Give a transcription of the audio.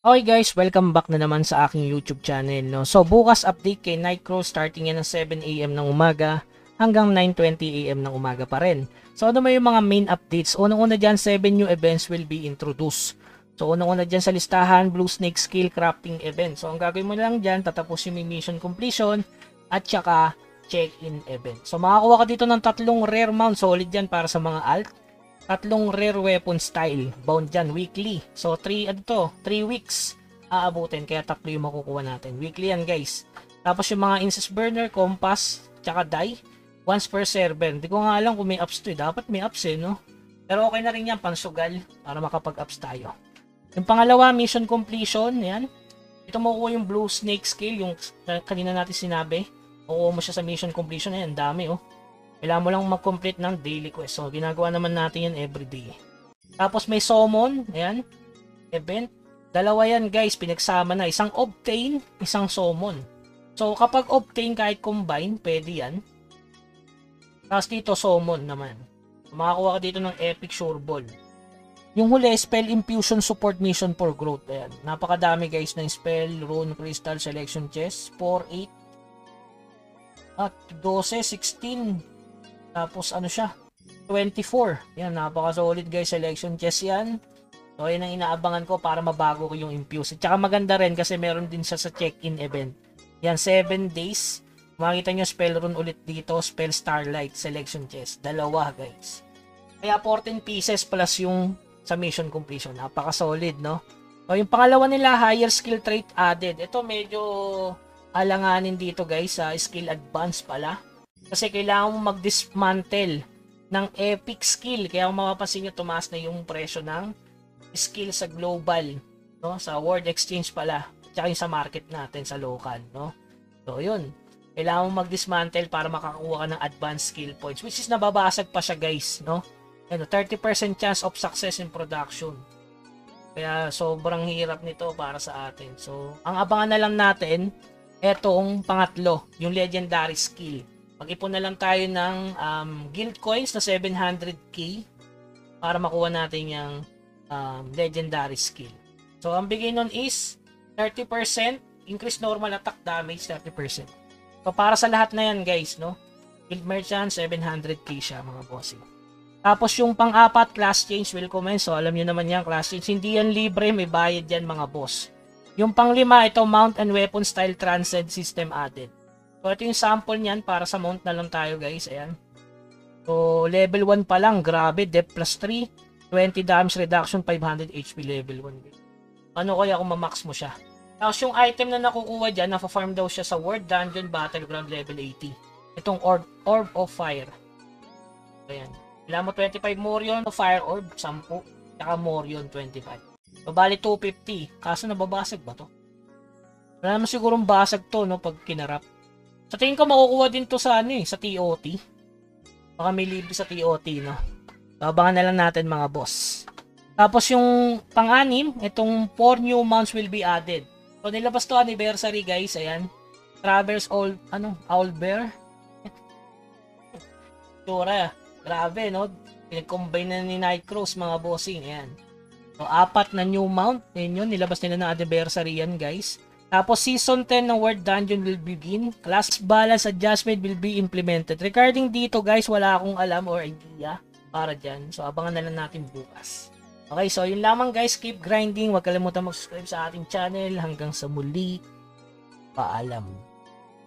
Okay guys, welcome back na naman sa aking YouTube channel. No? So bukas update kay Nightcrow, starting yan ng 7 AM ng umaga hanggang 9:20 AM ng umaga pa rin. So ano may yung mga main updates? Unang-una dyan, 7 new events will be introduced. So unang-una dyan sa listahan, Blue Snake Skill Crafting Event. So ang gagawin mo lang dyan, tatapusin mo yung mission completion at saka check-in event. So makakuha ka dito ng 3 rare mount, solid dyan para sa mga alt. 3 rare weapon style, bound dyan, weekly. So 3 weeks aabutin, kaya 3 yung makukuha natin. Weekly yan guys. Tapos yung mga incense burner, compass, tsaka die, once per server. Hindi ko nga alam kung may ups to eh. Dapat may ups eh, no? Pero okay na rin yan, pansugal, para makapag-ups tayo. Yung pangalawa, mission completion, yan. Ito makukuha yung Blue Snake Skill, yung kanina natin sinabi. Makukuha mo siya sa mission completion, yan, dami oh. Kailangan mo lang mag-complete ng daily quest. So, ginagawa naman natin yan everyday. Tapos may summon. Ayan. Event. Dalawa yan guys. Pinagsama na. Isang obtain, isang summon. So, kapag obtain kahit combine, pwede yan. Tapos dito summon naman. Makakuha ka dito ng epic sure ball. Yung huli, spell infusion support mission for growth. Ayan. Napakadami guys ng spell, rune, crystal, selection chest. 4, 8. At 12, 16. Tapos ano siya? 24. Yan, napaka-solid guys. Selection chest yan. So, yan ang inaabangan ko para mabago ko yung infuse. At saka maganda rin kasi meron din siya sa check-in event. Yan, 7 days. Makikita nyo spell rune ulit dito. Spell starlight selection chest. Dalawa guys. Kaya 14 pieces plus yung sa mission completion. Napaka-solid, no? So, yung pangalawa nila, higher skill trait added. Ito medyo alanganin dito guys. Skill advance pala. Kasi kailangan mo mag-dismantle ng epic skill. Kaya kung mapapansin nyo, tumaas na yung presyo ng skill sa global. No? Sa world exchange pala. Tsaka yung sa market natin, sa local. No? So, yun. Kailangan mo mag-dismantle para makakuha ka ng advanced skill points. Which is nababasag pa siya guys. No? Ano, 30% chance of success in production. Kaya sobrang hirap nito para sa atin. So, ang abangan na lang natin, etong pangatlo, yung legendary skill. Mag-ipon na lang tayo ng guild coins na 700k para makuha natin yung legendary skill. So, ang bigay nun is 30% increase normal attack damage 30%. So, para sa lahat na yan guys, no? Guild merchant 700k siya mga bossing. Tapos yung pang-apat, class change will commence. So, alam nyo naman yan, class change. Hindi yan libre, may bayad yan mga boss. Yung pang-lima, ito mount and weapon style transcend system added. So, ito yung sample niyan para sa mount na lang tayo guys. Ayan. So, level 1 pa lang. Grabe. Depth plus 3. 20 damage reduction. 500 HP level 1. Ano kaya kung ma-max mo siya? Tapos yung item na nakukuha dyan, na-farm daw siya sa World Dungeon Battleground level 80. Itong Orb of Fire. Ayan. Kailangan mo 25 Morion. Fire Orb, 10. Saka Morion, 25. So, bali 250. Kaso nababasag ba to? Wala naman sigurong basag to, no? Pag kinarap. Sa tingin ko makukuha din to sa sa TOT. Baka may libre sa TOT, no? Abangan na lang natin mga boss. Tapos yung pang-anim, itong 4 new mounts will be added. So nilabas to anniversary guys, ayan. Traverse Owl Bear. Tura, grabe no? Pinag-combine na ni Nightcrow mga bossing, ayan. So 4 na new mount, yun nilabas nila na anniversary yan guys. Tapos season 10 ng World Dungeon will begin. Class balance adjustment will be implemented. Regarding dito guys, wala akong alam or idea para dyan. So abangan na lang natin bukas. Okay, so yun lamang guys. Keep grinding. Huwag kalimutan mag-subscribe sa ating channel. Hanggang sa muli. Paalam.